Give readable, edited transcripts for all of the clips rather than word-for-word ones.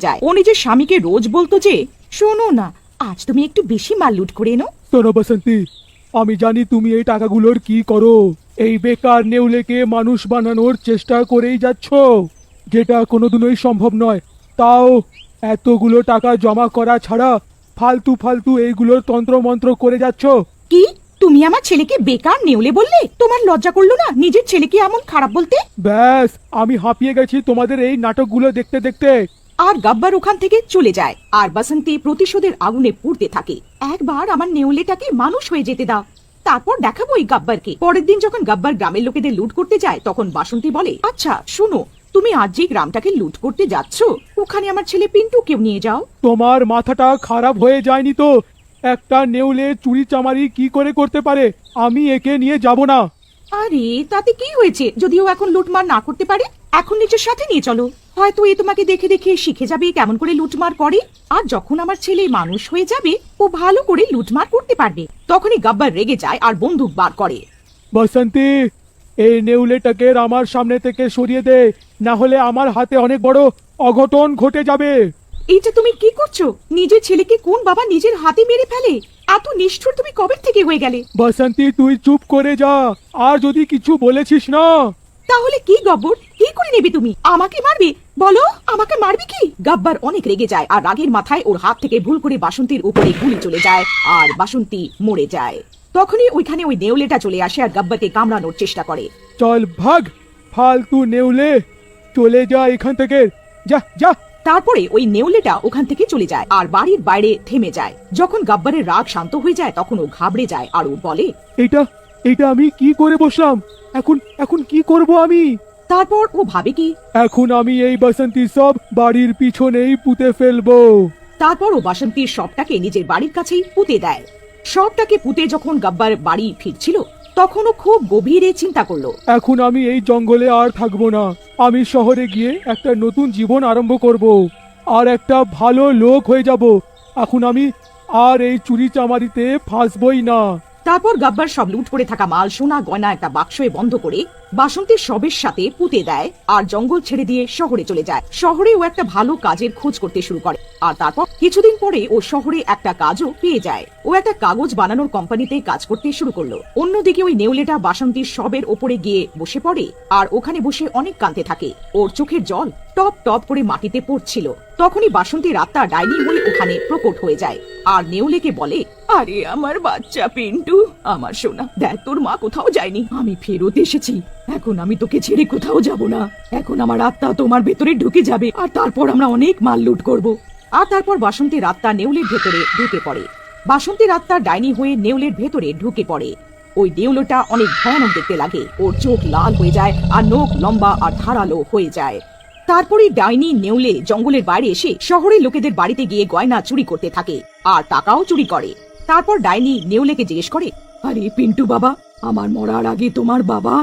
যায়। ও নিজের স্বামীকে রোজ বলতো যে, শোনো না, আজ তুমি একটু বেশি মাল লুট করে এনো। শোনো বাসন্তী, আমি জানি তুমি এই টাকাগুলোর কি করো। এই বেকার নেউলেকে মানুষ বানানোর চেষ্টা করেই যাচ্ছ, যেটা কোনোদিনই সম্ভব নয়। তাও এতগুলো টাকা জমা করা ছাড়া ফালতু ফালতু এইগুলোর তন্ত্রমন্ত্র করে যাচ্ছ। কি তুমি আমার ছেলেকে বেকার নেউলে বললে? তোমার লজ্জা করলো না নিজের ছেলেকে এমন খারাপ বলতে? ব্যাস, আমি হাঁপিয়ে গেছি তোমাদের এই নাটকগুলো দেখতে দেখতে। আর গাব্বার ওখান থেকে চলে যায়, আর বাসন্তী প্রতিশোধের আগুনে পুড়তে থাকে। একবার আমার নেউলেটাকে মানুষ হয়ে যেতে দাও, তারপর দেখাবো এই গাব্বারকে। পরের দিন যখন গাব্বার গ্রামের লোকেদের লুট করতে যায়, তখন বাসন্তী বলে, আচ্ছা শোনো, তুমি আজ যে গ্রামটাকে লুট করতে যাচ্ছ, ওখানে আমার ছেলে পিন্টুকেও নিয়ে যাও। তোমার মাথাটা খারাপ হয়ে যায়নি তো? একটা নেউলে চুরি চামারি কি করে করতে পারে? আমি একে নিয়ে যাব না। আরে তাতে কি হয়েছে, যদিও এখন লুটমার না করতে পারে? এখন নিজের সাথে নিয়ে চলো, হয়তো এ তোমাকে দেখে দেখে শিখে যাবে কেমন করে লুটমার করে। আর যখন আমার ছেলে মানুষ হয়ে যাবে, ও ভালো করে লুটমার করতে পারবে। তখনই গাব্বার রেগে যায় আর বন্দুক বার করে। বসন্তী, এই নেউলেটাকে আমার সামনে থেকে সরিয়ে দে, না হলে আমার হাতে অনেক বড় অঘটন ঘটে যাবে। এইটা তুমি কি করছো? নিজের ছেলেকে কোন বাবা নিজের হাতে মেরে ফেলে? এত নিষ্ঠুর তুমি কবে থেকে হয়ে গেলে? বসন্তী, তুই চুপ করে যা, আর যদি কিছু বলেছিস না। তাহলে কি গব্বর, কি করে নেবে তুমি? আমাকে মারবে? বলো, আমাকে মারবে কি? গাব্বার অনেক রেগে যায়, আর রাগের মাথায় ওর হাত থেকে ভুল করে বাসন্তীর উপরে গুলি চলে যায়, আর বাসন্তী মরে যায়। তখনই ওইখানে ওই নেউলেটা চলে আসে আর গাব্বারকে কামড়ানোর চেষ্টা করে। চল ভাগ, ফালতু নেউলে, চলে যা এখান থেকে, যা যা। তারপরে ওই নেউলেটা ওখান থেকে চলে যায় আর বাড়ির বাইরে থেমে যায়। যখন গাব্বারের রাগ শান্ত হয়ে যায়, তখন ও ঘাবড়ে যায় আর ও বলে, এটা এটা আমি কি করে বসলাম? এখন এখন কি করব আমি? তারপর ও ভাবে কি, এখন আমি এই বসন্তী সব বাড়ির পিছনেই পুঁতে ফেলবো। তারপর ও বাসন্তীর শবটাকে নিজের বাড়ির কাছেই পুঁতে দেয়। শবটাকে পুঁতে যখন গাব্বার বাড়ি ফিরছিল, তখন ও খুব গভীরে চিন্তা করলো। এখন আমি এই জঙ্গলে আর থাকবো না। আমি শহরে গিয়ে একটা নতুন জীবন আরম্ভ করব, আর একটা ভালো লোক হয়ে যাব। এখন আমি আর এই চুরি চামারিতে ফাঁসবই না। তারপর গাব্বার সব লুট করে থাকা মাল, সোনা গয়না একটা বাক্সে বন্ধ করে বাসন্তীর শবের সাথে পুঁতে দেয় আর জঙ্গল ছেড়ে দিয়ে শহরে চলে যায়। শহরে ও একটা ভালো কাজের খোঁজ করতে শুরু করে, আর তারপর কিছুদিন পরে ও শহরে একটা কাজও পেয়ে যায়। ও একটা কাগজ বানানোর কোম্পানিতে কাজ করতে শুরু করলো। অন্যদিকে ওই নেউলেটা বাসন্তীর শবের ওপরে গিয়ে বসে পড়ে, আর ওখানে বসে অনেক কাঁদতে থাকে। ওর চোখের জল টপ টপ করে মাটিতে পড়ছিল। তখনই বাসন্তীর আত্মা ডাইনি হয়ে ওখানে প্রকট হয়ে যায়, আর নেউলেকে বলে, আরে আমার বাচ্চা পিন্টু, আমার সোনা, দেখ তোর মা কোথাও যায়নি, আমি ফেরত এসেছি। এখন আমি তোকে ছেড়ে কোথাও যাব না। এখন আমার আত্মা তোমার ভেতরে ঢুকে যাবে, আর তারপর আমরা অনেক মাল লুট করব। আর তারপর বাসন্তীর আত্মা নেউলের ভেতরে ঢুকে পড়ে। বাসন্তীর আত্মা ডাইনি হয়ে নেউলের ভেতরে ঢুকে পড়ে। ওই নেউলটা অনেক ভয়ানক দেখতে লাগে। ওর চোখ লাল হয়ে যায় আর নখ লম্বা আর ধারালো হয়ে যায়। তারপরে ডাইনি নেউলে জঙ্গলের বাইরে এসে শহরের লোকেদের বাড়িতে গিয়ে গয়না চুরি করতে থাকে, আর টাকাও চুরি করে। তারপর ডাইনি নেউলেকে জিজ্ঞেস করে, আরে পিন্টু বাবা, আমার মরার আগে তোমার বাবা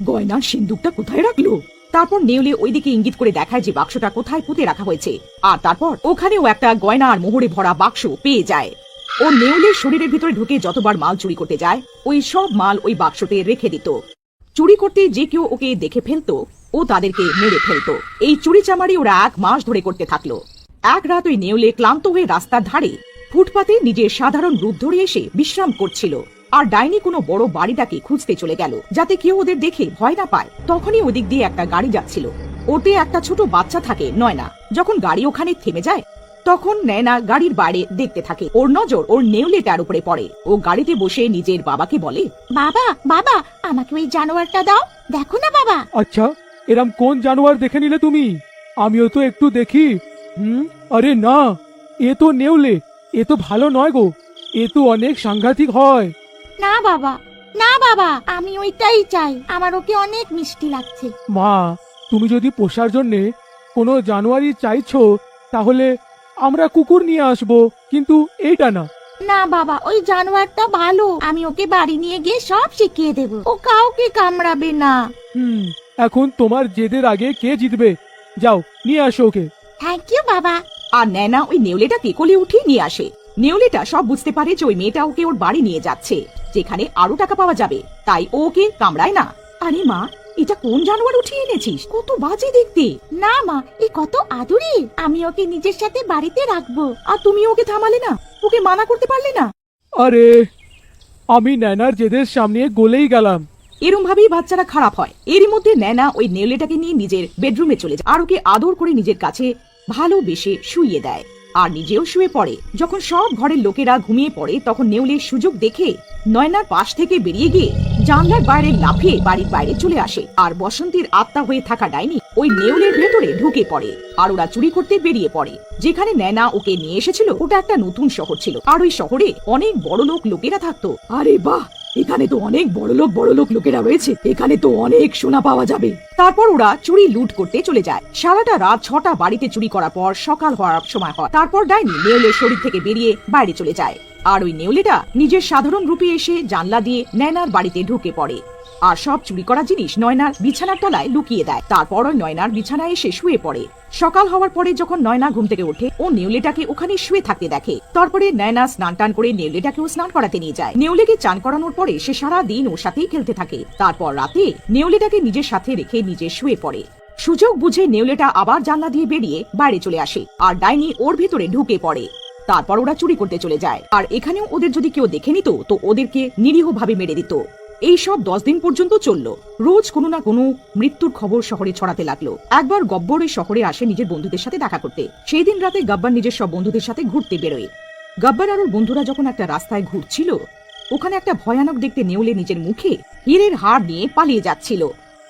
গয়নার সিন্দুকটা কোথায় রাখলো? তারপর নেউলে ওইদিকে ইঙ্গিত করে দেখায় যে বাক্সটা কোথায় পুঁতে রাখা হয়েছে, আর তারপর ওখানেও একটা গয়না আর মোহরে ভরা বাক্স পেয়ে যায়। ও নেউলের শরীরের ভিতরে ঢুকে যতবার মাল চুরি করতে যায়, ওই সব মাল ওই বাক্সতে রেখে দিত। চুরি করতে যে কেউ ওকে দেখে ফেলতো, ও তাদেরকে মেরে ফেলতো। এই চুরি চামারি ওরা 1 মাস ধরে করতে থাকলো। এক রাত ওই নেউলে ক্লান্ত হয়ে রাস্তার ধারে ফুটপাতে নিজের সাধারণ রূপ ধরে এসে বিশ্রাম করছিল, আর ডাইনি কোনো বড় বাড়িটাকে খুঁজতে চলে গেল, যাতে কেউ ওদের দেখে ভয় না পায়। তখনই ওদিক দিয়ে একটা গাড়ি যাচ্ছিল, ওতে একটা ছোট বাচ্চা থাকে, নয়না। যখন গাড়ি ওখানে থেমে যায়, তখন নয়না গাড়ির বাইরে দেখতে থাকে। ওর নজর ওর নেউলেটার উপরে পড়ে। ও গাড়িতে বসে নিজের বাবাকে বলে, বাবা বাবা, আমাকে ওই জানোয়ারটা দাও, দেখো না বাবা। আচ্ছা, এরম কোন জানোয়ার দেখে নিলে তুমি? আমিও তো একটু দেখি। আরে না, এ তো নেউলে, এ তো ভালো নয় গো, এ তো অনেক সাংঘাতিক হয়। না বাবা, না বাবা, আমি ওইটাই চাই, আমার ওকে অনেক মিষ্টি লাগছে। মা, তুমি যদি পোষার জন্যে কোনো জানোয়ারই চাইছো, তাহলে আমরা কুকুর নিয়ে আসবো, কিন্তু এইটা না। না বাবা, ওই জানোয়ারটা ভালো, আমি ওকে বাড়ি নিয়ে গিয়ে সব শিখিয়ে দেব, ও কাউকে কামড়াবে না। এখন তোমার জেদের আগে কে জিতবে? যাও নিয়ে আসো ওকে। থ্যাংক ইউ বাবা। আর নয়না ওই নেউলেটাকে কোলে উঠিয়ে নিয়ে আসে। নেউলেটা সব বুঝতে পারে যে ওই মেয়েটা ওকে ওর বাড়ি নিয়ে যাচ্ছে, যেখানে আরো টাকা পাওয়া যাবে, তাই ও ওকে কামড়ায় না। আরে মা, এটা কোন জানোয়ার উঠিয়ে এনেছিস? কত বাজে দেখতে। না মা, এ কত আদুরে, আমি ওকে নিজের সাথে বাড়িতে রাখবো। আর তুমি ওকে থামালে না, ওকে মানা করতে পারলে না? আরে আমি ন্যানার জেদের সামনে গলেই গেলাম। এরম ভাবেই বাচ্চারা খারাপ হয়। এরই মধ্যে ন্যানা ওই নেউলেটাকে নিয়ে নিজের বেডরুমে চলে যায় আর ওকে আদর করে নিজের কাছে ভালোবেসে শুইয়ে দেয় আর নিজেও শুয়ে পড়ে। যখন সব ঘরের লোকেরা ঘুমিয়ে পড়ে তখন নেউলের সুযোগ দেখে নয়নার পাশ থেকে বেরিয়ে গিয়ে জানলার বাইরে লাফিয়ে বাড়ির বাইরে চলে আসে। আর বসন্তীর আত্মা হয়ে থাকা ডাইনি ওই নেউলের ভেতরে ঢুকে পড়ে আর ওরা চুরি করতে বেরিয়ে পড়ে। যেখানে নয়না ওকে নিয়ে এসেছিল ওটা একটা নতুন শহর ছিল আর ওই শহরে অনেক বড়লোক লোকেরা থাকতো। আরে বাহ, এখানে তো অনেক বড়লোক লোকেরা রয়েছে, এখানে তো অনেক সোনা পাওয়া যাবে। তারপর ওরা চুরি লুট করতে চলে যায়। সারাটা রাত 6টা বাড়িতে চুরি করার পর সকাল হওয়ার সময় হয়। তারপর ডাইনি নেউলের শরীর থেকে বেরিয়ে বাইরে চলে যায় আর ওই নেউলেটা নিজের সাধারণ রূপে এসে জানলা দিয়ে নয়নার বাড়িতে ঢুকে পড়ে আর সব চুরি করা জিনিস নয়নার বিছানার তলায় লুকিয়ে দেয়। তারপর ওই নয়নার বিছানায় এসে শুয়ে পড়ে। সকাল হওয়ার পরে যখন নয়না ঘুম থেকে ওঠে ও নেউলেটাকে ওখানে শুয়ে থাকতে দেখে। তারপরে নয়না স্নান টান করে নেউলেটাকেও স্নান করাতে নিয়ে যায়। নেউলেকে চান করানোর পরে সে সারা দিন ওর সাথেই খেলতে থাকে। তারপর রাতে নেউলেটাকে নিজের সাথে রেখে নিজে শুয়ে পড়ে। সুযোগ বুঝে নেউলেটা আবার জানলা দিয়ে বেরিয়ে বাইরে চলে আসে আর ডাইনি ওর ভিতরে ঢুকে পড়ে। তারপর ওরা চুরি করতে চলে যায় আর এখানেও ওদের যদি কেউ দেখে নিত তো ওদেরকে নিরীহভাবে মেরে দিত। এই সব 10 দিন পর্যন্ত চলল। রোজ কোনো না কোনো মৃত্যুর খবর শহরে ছড়াতে লাগলো। একবার গব্বর এই শহরে আসে নিজের বন্ধুদের সাথে দেখা করতে। সেই দিন রাতে গব্বর নিজের সব বন্ধুদের সাথে ঘুরতে বেরোয়। গব্বর আর ওর বন্ধুরা যখন একটা রাস্তায় ঘুরছিল ওখানে একটা ভয়ানক দেখতে নেউলে নিজের মুখে হীরের হাড় নিয়ে পালিয়ে যাচ্ছিল।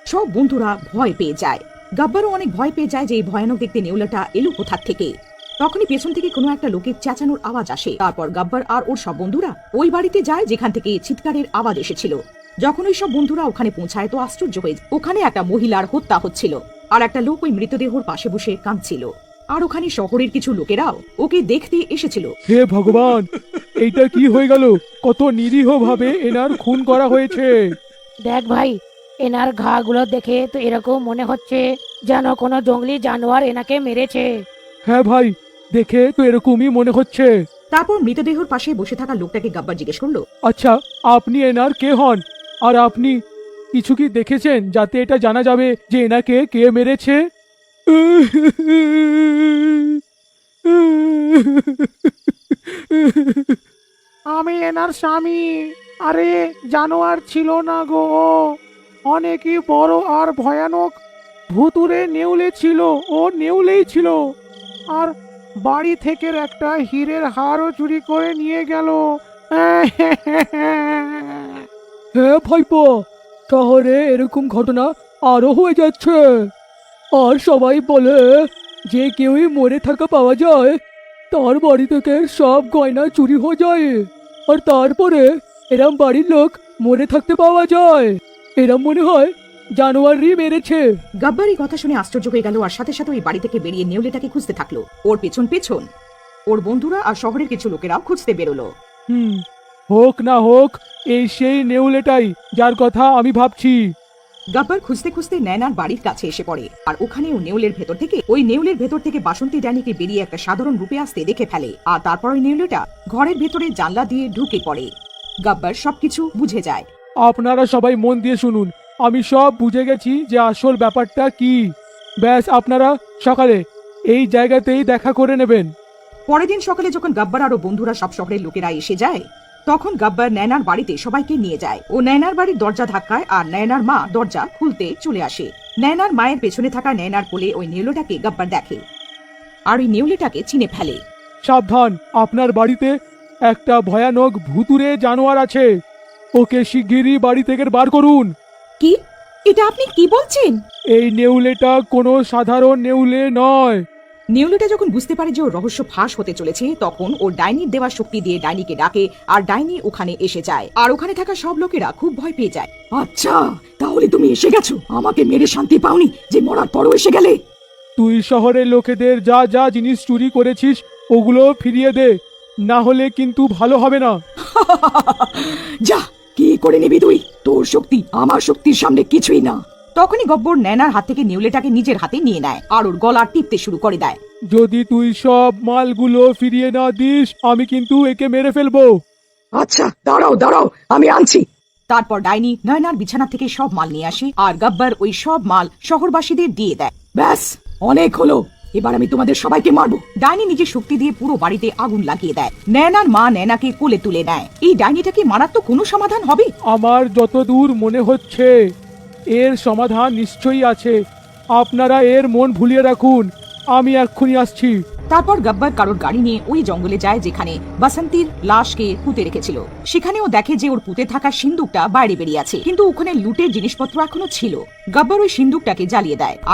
সব বন্ধুরা ভয় পেয়ে যায়। গব্বরও অনেক ভয় পেয়ে যায় যে এই ভয়ানক দেখতে নেউলাটা এলো কোথা থেকে। তখনই পেছন থেকে কোনো একটা লোকের চেঁচানোর আওয়াজ আসে। তারপর গব্বর আর ওর সব বন্ধুরা ওই বাড়িতে যায় যেখান থেকে চিৎকারের আওয়াজ এসেছিল। যখন ওই সব বন্ধুরা ওখানে পৌঁছায় তো আশ্চর্য হয়ে যায়। ওখানে একটা মহিলার হত্যা হচ্ছিল আর একটা লোক ওই মৃতদেহর পাশে বসে কাঁদছিল। আর ওখানে শহরের কিছু লোকেরাও ওকে দেখতে এসেছিল। হে ভগবান, এইটা কি হয়ে গেল? কত নিরীহ ভাবে এনার খুন করা হয়েছে। দেখ ভাই, এনার ঘাগুলো দেখে তো এরকম মনে হচ্ছে যেন কোনো জঙ্গলি জানোয়ার এনাকে মেরেছে। হ্যাঁ ভাই, দেখে তো এরকমই মনে হচ্ছে। তারপর মৃতদেহর পাশে বসে থাকা লোকটাকে গব্বর জিজ্ঞেস করলো, আচ্ছা, আপনি এনার কে হন? আর আপনি কিছু কি দেখেছেন যাতে এটা জানা যাবে যে এনাকে কে মেরেছে? আমি এনার স্বামী। আরে জানোয়ার ছিল না গো, অনেকই বড় আর ভয়ানক ভুতুরে নেউলে ছিল। ও নেউলেই ছিল আর বাড়ি থেকে একটা হীরের হারও চুরি করে নিয়ে গেল। হ্যাঁ ভাইপো, শহরে এরকম ঘটনা আরো হয়ে যাচ্ছে। আর সবাই বলে যে কেউই মরে থাকা পাওয়া যায় তার বাড়ি থেকে সব গয়না চুরি হয়ে যায় আর তারপরে এরম বাড়ির লোক মরে থাকতে পাওয়া যায়। এরম মনে হয় জানোয়ারই মেরেছে। গব্বর এই কথা শুনে আশ্চর্য হয়ে গেল আর সাথে সাথে ওই বাড়ি থেকে বেরিয়ে নেউলেটাকে খুঁজতে থাকলো। ওর পেছন পেছন ওর বন্ধুরা আর শহরের কিছু লোকেরাও খুঁজতে বেরোলো। হোক না হোক, এই সেই নেউলেটাই যার কথা আমি ভাবছি। গব্বর খুঁজতে খুঁজতে নয়নার বাড়ির কাছে এসে পড়ে আর ওখানে ও নেউলের ভেতর থেকে বাসন্তী ডাইনিকে বেরিয়ে একটা সাধারণ রূপে আসতে দেখে ফেলে। আর তারপর ওই নেউলেটা ঘরের ভেতরে জানলা দিয়ে ঢুকে পড়ে। গব্বর সবকিছু বুঝে যায়। আপনারা সবাই মন দিয়ে শুনুন, আমি সব বুঝে গেছি যে আসল ব্যাপারটা কি। ব্যাস, আপনারা সকালে এই জায়গাতেই দেখা করে নেবেন। পরের দিন সকালে যখন গব্বর আর ওর বন্ধুরা সব শহরের লোকেরা এসে যায় তখন গব্বর নয়নার বাড়িতে সবাইকে নিয়ে যায়। ও নয়নার বাড়ির দরজা ধাক্কায় আর নয়নার মা দরজা খুলতে চলে আসে। নয়নার মায়ের পেছনে থাকা নয়নার কোলে ওই নেউলেটাকে গব্বর দেখে আর ওই নেউলেটাকে চিনে ফেলে। সাবধান, আপনার বাড়িতে একটা ভয়ানক ভুতুরে জানোয়ার আছে। ওকে শিগগিরই বাড়ি থেকে বার করুন। কি? এটা আপনি কি বলছেন? এই নেউলেটা কোনো সাধারণ নেউলে নয়। নেউলেটা যখন বুঝতে পারে যে ওর রহস্য ফাঁস হতে চলেছে তখন ওর ডাইনির দেওয়া শক্তি দিয়ে ডাইনিকে ডাকে আর ডাইনি ওখানে এসে যায় আর ওখানে থাকা সব লোকেরা খুব ভয় পেয়ে যায়। আচ্ছা, তাহলে তুমি এসে গেছো, আমাকে মেরে শান্তি পাওনি যে মরার পরও এসে গেলে? তুই শহরের লোকেদের যা যা জিনিস চুরি করেছিস ওগুলো ফিরিয়ে দে, না হলে কিন্তু ভালো হবে না। যা, কি করে নিবি তুই? তোর শক্তি আমার শক্তির সামনে কিছুই না। তখনই গব্বর নয়নার হাত থেকে নেউলেটাকে নিজের হাতে নিয়ে নেয় আর ওর গলা টিপতে শুরু করে দেয়। যদি তুই সব মালগুলো ফিরিয়ে না দিস আমি কিন্তু একে মেরে ফেলবো। আচ্ছা, দাঁড়াও আমি আনছি। তারপর ডাইনি নয়নার বিছানা থেকে সব মাল নিয়ে আসে আর গব্বর ওই সব মাল শহরবাসীদের দিয়ে দেয়। ব্যাস, অনেক হলো, এবার আমি তোমাদের সবাইকে মারবো। ডাইনি নিজের শক্তি দিয়ে পুরো বাড়িতে আগুন লাগিয়ে দেয়। নয়নার মা নয়নাকে কোলে তুলে নেয়। এই ডাইনিটাকে মারার তো কোনো সমাধান হবে। আমার যতদূর মনে হচ্ছে এর সমাধান নিশ্চয়ই আছে, আপনারা এর মন ভুলিয়ে রাখুন, আমি এক্ষুনি আসছি। তারপর গব্বর কারোর গাড়ি নিয়ে ওই জঙ্গলে যায় যেখানে বাসন্তীর লাশকে পুঁতে রেখেছিল। সেখানেও দেখে যে ওর পুঁতে থাকা সিন্দুকটা বাইরে বেরিয়ে আছে, কিন্তু ওখানে লুটের জিনিসপত্র এখনো ছিল। গব্বর ওই সিন্দুকটাকে জ্বালিয়ে দেয়।